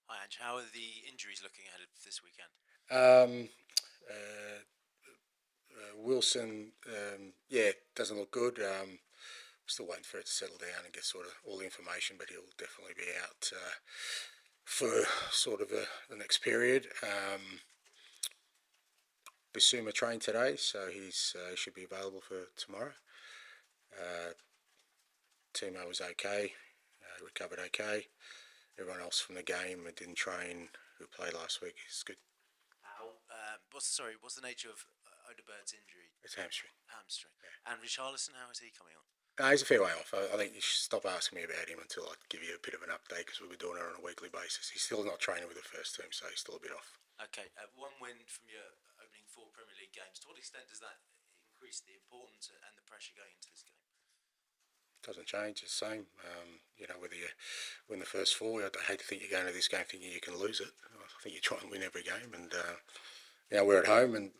Hi, Ange. How are the injuries looking ahead of this weekend? Um, uh, Wilson, yeah, doesn't look good. Still waiting for it to settle down and get sort of all the information, but he'll definitely be out for sort of the next period. Bissouma trained today, so he should be available for tomorrow. Uh, Timo was okay, recovered okay. Everyone else from the game that didn't train, who played last week, is good. How? What's the nature of Odegaard's injury? It's hamstring. Hamstring. And Richarlison, how is he coming on? He's a fair way off. I think you should stop asking me about him until I give you a bit of an update because we'll be doing it on a weekly basis. He's still not training with the first team, so he's still a bit off. Okay, one win from your opening four Premier League games. To what extent does that increase the importance and the pressure going into this game? Doesn't change. It's the same. Whether you win the first four, I hate to think you're going to this game thinking you can lose it. I think you try and win every game, and we're at home, and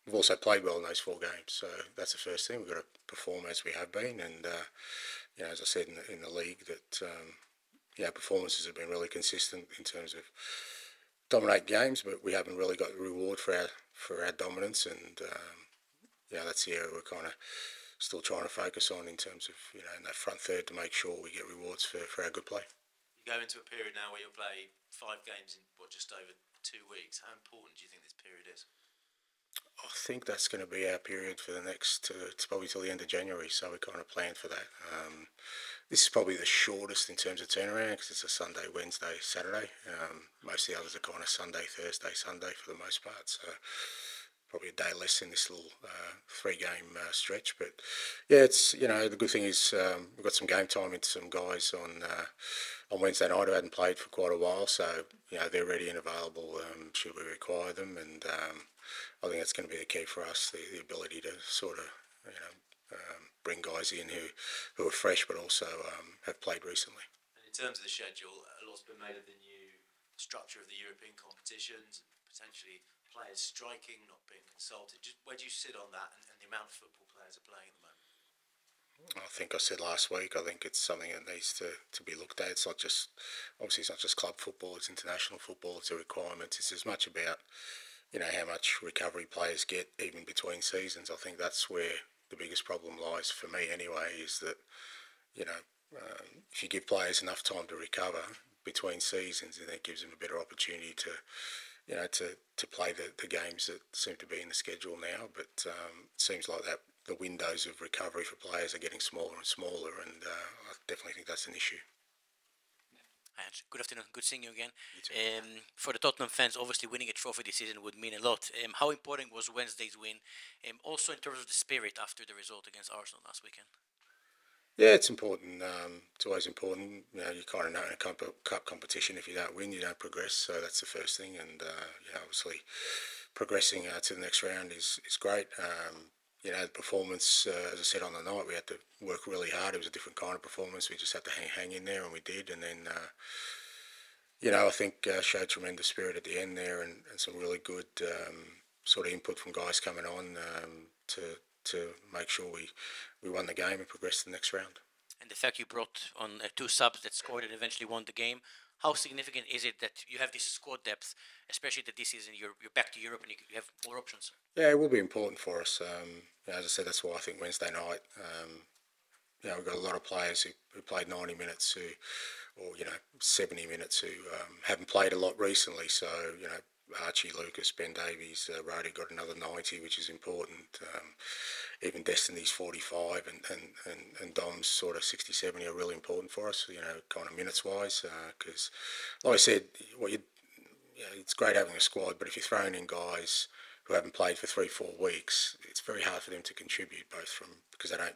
we've also played well in those four games. So that's the first thing. We've got to perform as we have been, and as I said in the league, that performances have been really consistent in terms of dominate games, but we haven't really got the reward for our dominance, and that's the area we're kind of still trying to focus on in terms of in that front third to make sure we get rewards for our good play. You go into a period now where you'll play 5 games in just over 2 weeks. How important do you think this period is? I think that's going to be our period for the next, it's probably till the end of January, so we kind of planned for that. This is probably the shortest in terms of turnaround because it's a Sunday, Wednesday, Saturday. Most of the others are kind of Sunday, Thursday, Sunday for the most part, so probably a day less in this little three-game stretch. But yeah, it's the good thing is we've got some game time into some guys on Wednesday night who hadn't played for quite a while, so they're ready and available should we require them, and I think that's going to be the key for us, the ability to sort of bring guys in who are fresh but also have played recently. And in terms of the schedule, a lot's been made of the new structure of the European competitions, potentially players striking, not being consulted. Just where do you sit on that and the amount of football players are playing at the moment? I think I said last week, I think it's something that needs to be looked at. It's not just, obviously it's not just club football, it's international football, it's a requirement. It's as much about, how much recovery players get even between seasons. I think that's where the biggest problem lies for me anyway, is that, you know, if you give players enough time to recover between seasons, then it gives them a better opportunity to play the games that seem to be in the schedule now. But it seems like that the windows of recovery for players are getting smaller and smaller, and I definitely think that's an issue. Ange, good afternoon. Good seeing you again. You too. For the Tottenham fans, obviously winning a trophy this season would mean a lot. How important was Wednesday's win? Also in terms of the spirit after the result against Arsenal last weekend. Yeah, it's important. It's always important. You kind of know in a cup competition, if you don't win, you don't progress. So that's the first thing. And obviously, progressing to the next round is great. The performance, as I said on the night, we had to work really hard. It was a different kind of performance. We just had to hang in there, and we did. And then, I think showed tremendous spirit at the end there, and some really good sort of input from guys coming on to make sure we won the game and progressed to the next round. And the fact you brought on two subs that scored and eventually won the game, how significant is it that you have this squad depth, especially that this season you're back to Europe and you have more options? Yeah, it will be important for us. As I said, that's why I think Wednesday night, we've got a lot of players who played 90 minutes or 70 minutes who haven't played a lot recently. So, Archie, Lucas, Ben Davies, Rody got another 90, which is important. Even Destiny's 45 and Dom's sort of 60, 70 are really important for us, kind of minutes-wise. Because, like I said, it's great having a squad, but if you're throwing in guys who haven't played for 3-4 weeks, it's very hard for them to contribute, because they don't,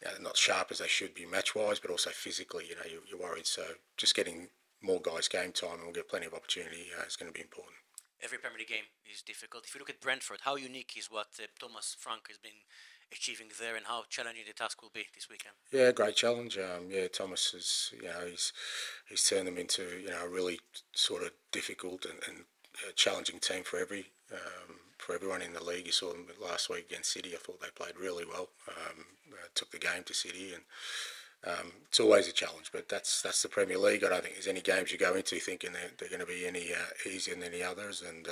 they're not sharp as they should be match-wise, but also physically, you're worried. So just getting more guys game time and we'll get plenty of opportunity is going to be important. Every Premier League game is difficult. If you look at Brentford, how unique is what Thomas Frank has been achieving there, and how challenging the task will be this weekend? Yeah, great challenge. Thomas is, he's turned them into, a really sort of difficult and challenging team for everyone in the league. You saw them last week against City. I thought they played really well. Took the game to City, and It's always a challenge, but that's the Premier League. I don't think there's any games you go into thinking they're going to be any easier than any others, and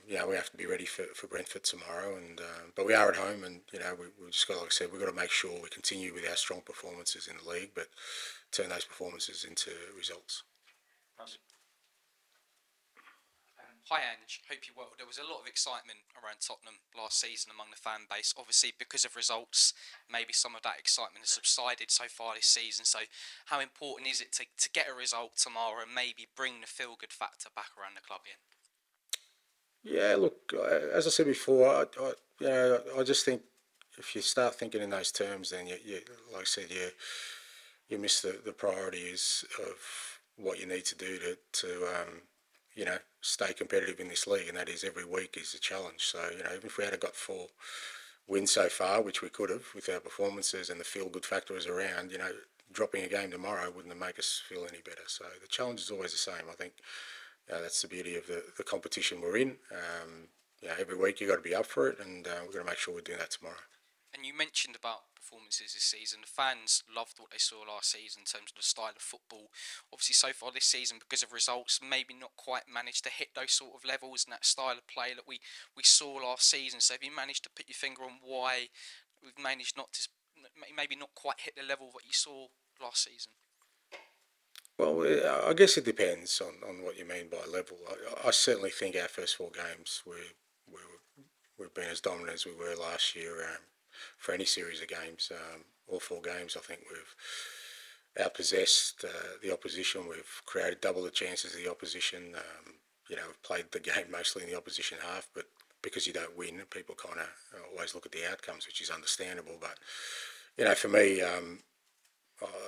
we have to be ready for Brentford tomorrow. And but we are at home, and we just got, like I said, we've got to make sure we continue with our strong performances in the league, but turn those performances into results. Hi Ange, hope you're well. There was a lot of excitement around Tottenham last season among the fan base. Obviously, because of results, maybe some of that excitement has subsided so far this season. So, how important is it to get a result tomorrow and maybe bring the feel-good factor back around the club again? Yeah, look, as I said before, I just think if you start thinking in those terms, then like I said, you miss the priorities of what you need to do to stay competitive in this league, and that is every week is a challenge. So, even if we had got 4 wins so far, which we could have with our performances and the feel-good factor is around, dropping a game tomorrow wouldn't make us feel any better. So the challenge is always the same. I think that's the beauty of the competition we're in. Every week you've got to be up for it, and we're going to make sure we're doing that tomorrow. And you mentioned about performances this season. The fans loved what they saw last season in terms of the style of football. Obviously, so far this season, because of results, maybe not quite managed to hit those sort of levels and that style of play that we saw last season. So have you managed to put your finger on why we've managed not to maybe not quite hit the level that you saw last season? Well, I guess it depends on what you mean by level. I certainly think our first 4 games we've been as dominant as we were last year. For any series of games, all 4 games, I think we've outpossessed the opposition. We've created double the chances of the opposition. We've played the game mostly in the opposition half, but because you don't win, people kind of always look at the outcomes, which is understandable. But for me, I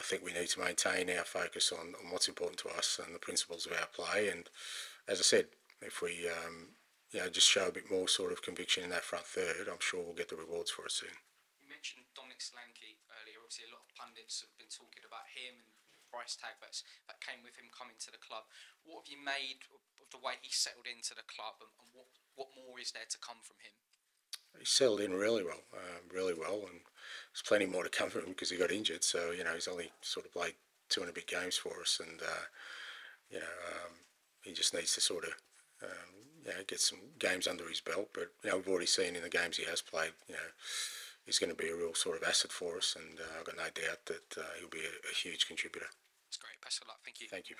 think we need to maintain our focus on what's important to us and the principles of our play. And as I said, if we just show a bit more sort of conviction in that front third, I'm sure we'll get the rewards for it soon. You mentioned Dominic Solanke earlier. Obviously, a lot of pundits have been talking about him and the price tag that came with him coming to the club. What have you made of the way he settled into the club, and what more is there to come from him? He settled in really well, and there's plenty more to come from him because he got injured. So he's only sort of played 2 and a bit games for us, and he just needs to sort of get some games under his belt. But we've already seen in the games he has played, he's going to be a real sort of asset for us, and I've got no doubt that he'll be a huge contributor. That's great. Best of luck. Thank you. Thank you.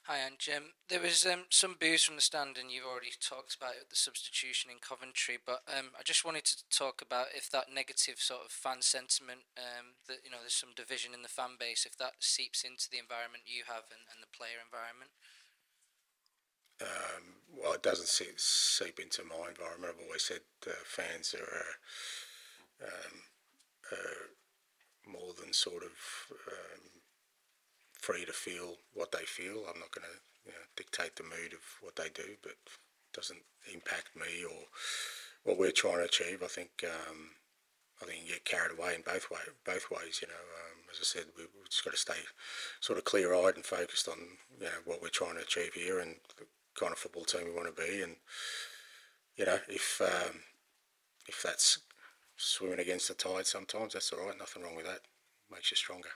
Hi, Ange. There was some boos from the stand, and you've already talked about it, the substitution in Coventry. But I just wanted to talk about if that negative sort of fan sentiment, that there's some division in the fan base, if that seeps into the environment you have and the player environment. Well, it doesn't seep into my environment. I've always said fans are more than sort of free to feel what they feel. I'm not going to dictate the mood of what they do, but it doesn't impact me or what we're trying to achieve. I think you can get carried away in both ways. As I said, we've just got to stay sort of clear-eyed and focused on what we're trying to achieve here and the kind of football team we want to be. And if that's swimming against the tide, sometimes that's all right. Nothing wrong with that. Makes you stronger.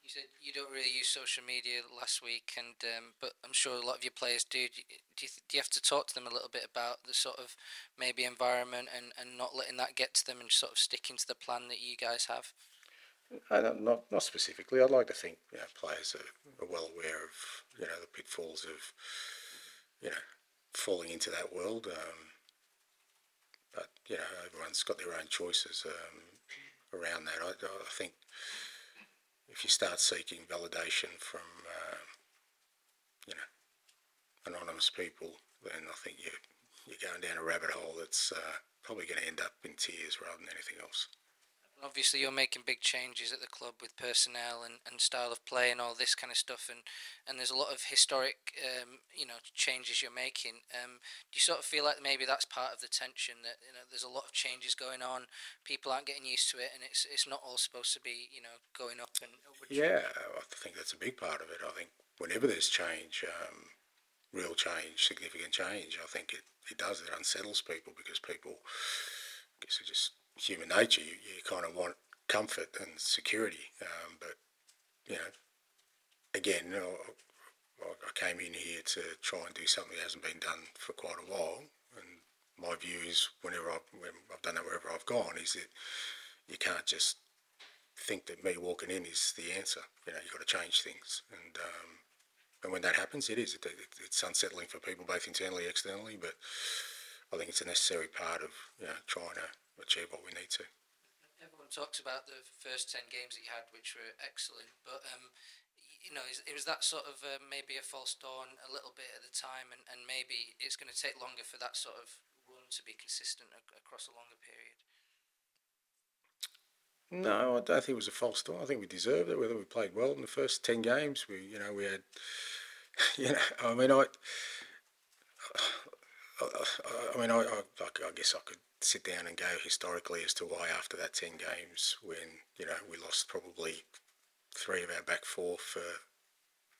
You said you don't really use social media last week, and but I'm sure a lot of your players do. Do you have to talk to them a little bit about the sort of maybe environment and not letting that get to them and sort of sticking to the plan that you guys have? Not specifically. I'd like to think players are well aware of the pitfalls of falling into that world. But everyone's got their own choices around that. I think if you start seeking validation from anonymous people, then I think you're going down a rabbit hole that's probably going to end up in tears rather than anything else. Obviously, you're making big changes at the club with personnel and style of play and all this kind of stuff, and there's a lot of historic, changes you're making. Do you sort of feel like maybe that's part of the tension, that there's a lot of changes going on, people aren't getting used to it, and it's not all supposed to be going up and upward? Yeah, I think that's a big part of it. I think whenever there's change, real change, significant change, I think it does. It unsettles people because people, I guess, it's just human nature. You kind of want comfort and security. But again, I came in here to try and do something that hasn't been done for quite a while. And my view is, when I've done that wherever I've gone, is that you can't just think that me walking in is the answer. You've got to change things. And when that happens, it's unsettling for people, both internally, externally. But I think it's a necessary part of trying to achieve what we need to. Everyone talks about the first 10 games that you had, which were excellent, but it was that sort of maybe a false dawn a little bit at the time, and maybe it's going to take longer for that sort of run to be consistent across a longer period. No, I don't think it was a false dawn. I think we deserved it. Whether we played well in the first 10 games, we had, I mean, I guess I could sit down and go historically as to why after that 10 games, when we lost probably 3 of our back 4 for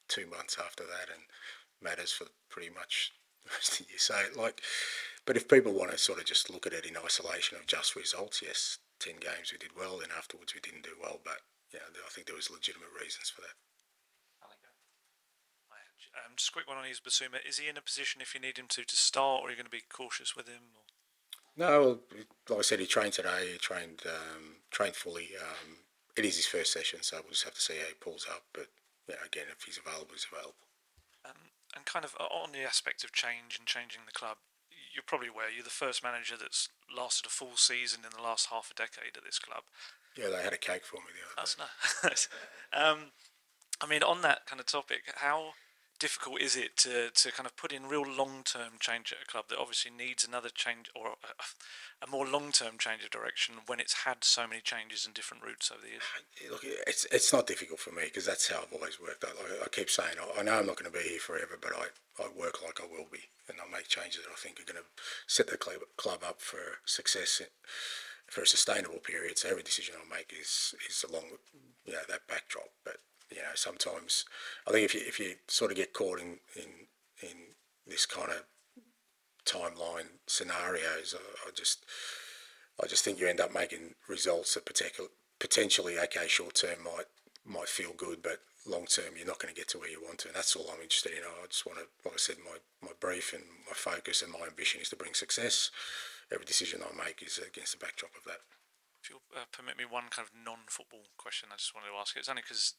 2 months after that, and matters for pretty much the rest of the year. So but if people want to sort of just look at it in isolation of just results, yes, 10 games we did well, then afterwards we didn't do well. But I think there was legitimate reasons for that. Just a quick one on his Basuma. Is he in a position, if you need him to start, or are you going to be cautious with him? Or? No, like I said, he trained today. He trained fully. It is his first session, so we'll just have to see how he pulls up. But again, if he's available, he's available. And kind of on the aspect of change and changing the club, you're probably aware you're the first manager that's lasted a full season in the last half a decade at this club. Yeah, they had a cake for me the other day. That's nice. I mean, on that kind of topic, how difficult is it to kind of put in real long-term change at a club that obviously needs another change, or a more long-term change of direction, when it's had so many changes and different routes over the years? Look, it's not difficult for me, because that's how I've always worked. I keep saying, I know I'm not going to be here forever, but I work like I will be, and I make changes that I think are going to set the club up for success for a sustainable period. So every decision I make is along that backdrop. But sometimes I think if you sort of get caught in this kind of timeline scenarios, I just think you end up making results that potentially, okay, short term might feel good, but long term you're not going to get to where you want to. And that's all I'm interested in. I just want to, like I said, my brief and my focus and my ambition is to bring success. Every decision I make is against the backdrop of that. If you'll permit me one kind of non-football question, I just wanted to ask it. It's only because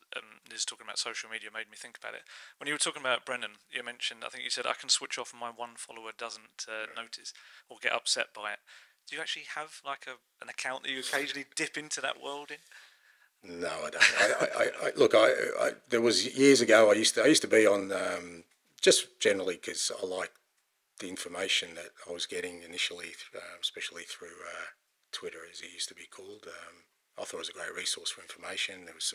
Liz talking about social media made me think about it. When you were talking about Brennan, you mentioned, I think you said, I can switch off and my one follower doesn't notice or get upset by it. Do you actually have like an account that you occasionally dip into that world in? No, I don't. Look, there was years ago. I used to be on just generally because I liked the information that I was getting initially, especially through Twitter, as it used to be called. I thought it was a great resource for information. There was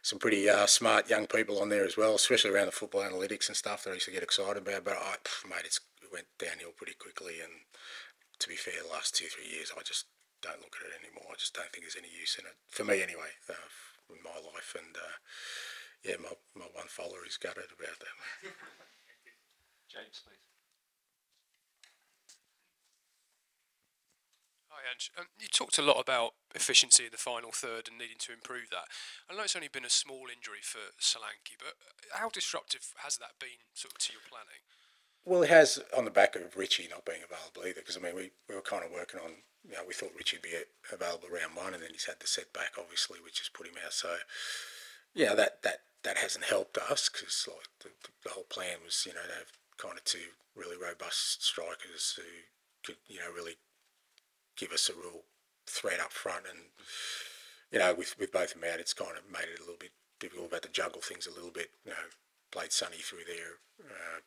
some pretty smart young people on there as well, especially around the football analytics and stuff that I used to get excited about. But it went downhill pretty quickly. And to be fair, the last 2-3 years, I just don't look at it anymore. I just don't think there's any use in it for me anyway, in my life. And my one follower is gutted about that. James, please. Hi, Ange. You talked a lot about efficiency in the final third and needing to improve that. I know it's only been a small injury for Solanke, but how disruptive has that been sort of to your planning? Well, it has on the back of Richie not being available either, because I mean we were kind of working on, we thought Richie would be available round 1, and then he's had the setback obviously, which has put him out. So that hasn't helped us, because like the whole plan was to have kind of 2 really robust strikers who could really give us a real threat up front, and with both of them out, it's kind of made it a little bit difficult. We've had to juggle things a little bit. Played Sonny through there,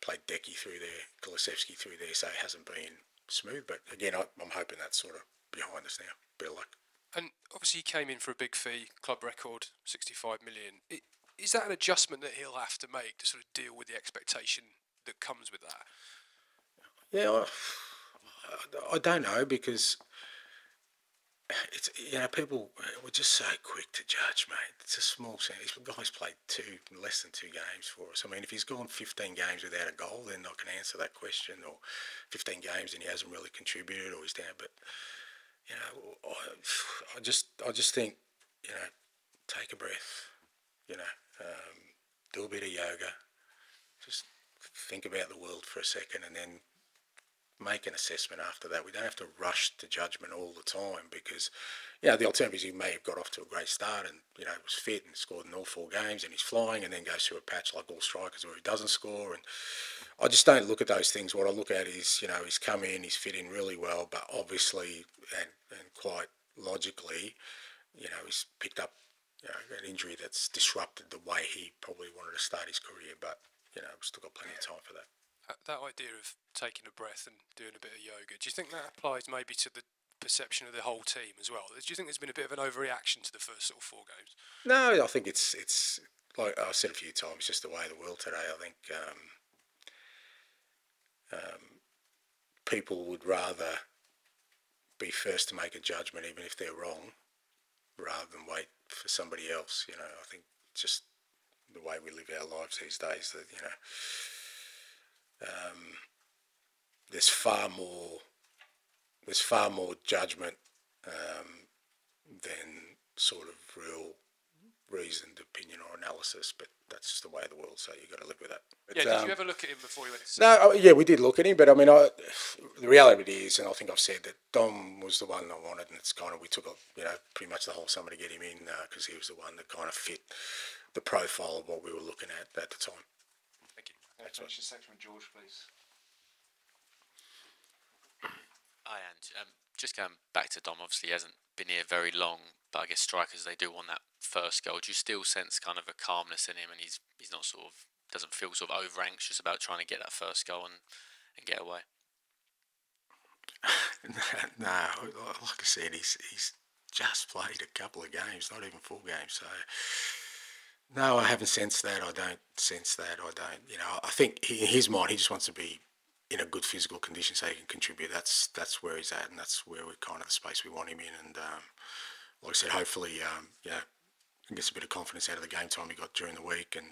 played Decky through there, Kulusevski through there, so it hasn't been smooth. But again, I'm hoping that's sort of behind us now. Bit of luck. And obviously, he came in for a big fee, club record, 65 million. Is that an adjustment that he'll have to make to sort of deal with the expectation that comes with that? Yeah, I don't know, because it's people were just so quick to judge, mate. It's a small sample. The guy's played less than 2 games for us. I mean, if he's gone 15 games without a goal, then I can answer that question. Or 15 games and he hasn't really contributed, or he's down. But I just think take a breath, do a bit of yoga, just think about the world for a second, and then make an assessment after that. We don't have to rush to judgment all the time, because the alternative is he may have got off to a great start and was fit and scored in all 4 games and he's flying, and then goes through a patch like all strikers where he doesn't score. And I just don't look at those things. What I look at is he's come in, he's fit in really well, but obviously and quite logically he's picked up an injury that's disrupted the way he probably wanted to start his career. But we've still got plenty of time for that. That idea of taking a breath and doing a bit of yoga, do you think that applies maybe to the perception of the whole team as well? Do you think there's been a bit of an overreaction to the first sort of 4 games? No, I think it's like I've said a few times, just the way of the world today. I think people would rather be first to make a judgment, even if they're wrong, rather than wait for somebody else. I think just the way we live our lives these days, that there's far more judgment than sort of real reasoned opinion or analysis. But that's just the way of the world, so you've got to live with that. But, did you ever look at him before you went to No, we did look at him, but I mean, the reality is, and I think I've said that Dom was the one I wanted, and it's kind of, we took pretty much the whole summer to get him in, because he was the one that kind of fit the profile of what we were looking at the time. Thank you. Next section with George, please. Hi, Ange. Just going back to Dom, obviously he hasn't been here very long, but I guess strikers, they do want that first goal. Do you still sense kind of a calmness in him, and he's not sort of, doesn't feel sort of over anxious about trying to get that first goal and get away? No, like I said, he's just played a couple of games, not even 4 games. So no, I haven't sensed that. I don't sense that. I think in his mind, he just wants to be in a good physical condition so he can contribute. That's where he's at, and that's where we're kind of the space we want him in. And like I said, hopefully, he gets a bit of confidence out of the game time he got during the week, and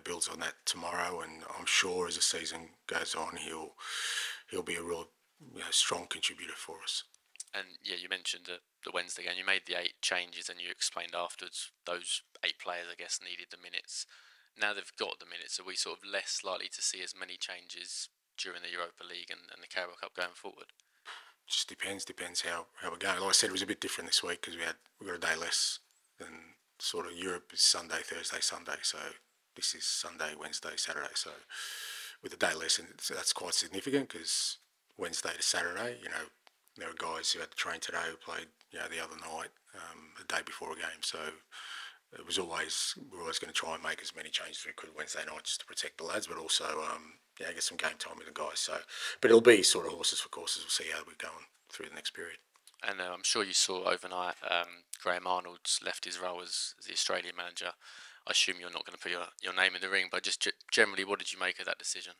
builds on that tomorrow. And I'm sure as the season goes on, he'll be a real strong contributor for us. And you mentioned the Wednesday game. You made the 8 changes, and you explained afterwards those 8 players, I guess, needed the minutes. Now they've got the minutes, are we sort of less likely to see as many changes during the Europa League and the Carabao Cup going forward? Just depends how we're going. Like I said, it was a bit different this week because we got a day less than sort of Europe is Sunday, Thursday, Sunday. So this is Sunday, Wednesday, Saturday. So with a day less, and so that's quite significant because Wednesday to Saturday, there are guys who had to train today who played the other night, the day before a game. So we're always going to try and make as many changes as we could Wednesday night just to protect the lads, but also get some game time with the guys. So, but it'll be sort of horses for courses. We'll see how we're going through the next period. And I'm sure you saw overnight Graham Arnold's left his role as the Australian manager. I assume you're not going to put your name in the ring, but just generally, what did you make of that decision?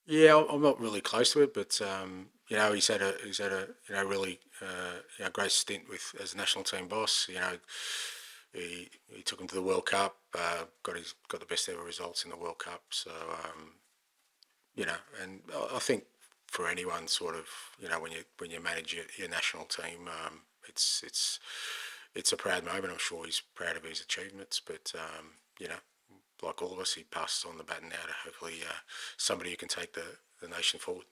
Yeah, I'm not really close to it, but he's had a really great stint as national team boss. He took him to the World Cup, got the best ever results in the World Cup. So and I think for anyone sort of when you manage your national team, it's a proud moment. I'm sure he's proud of his achievements, but like all of us, he passes on the baton now to hopefully somebody who can take the nation forward.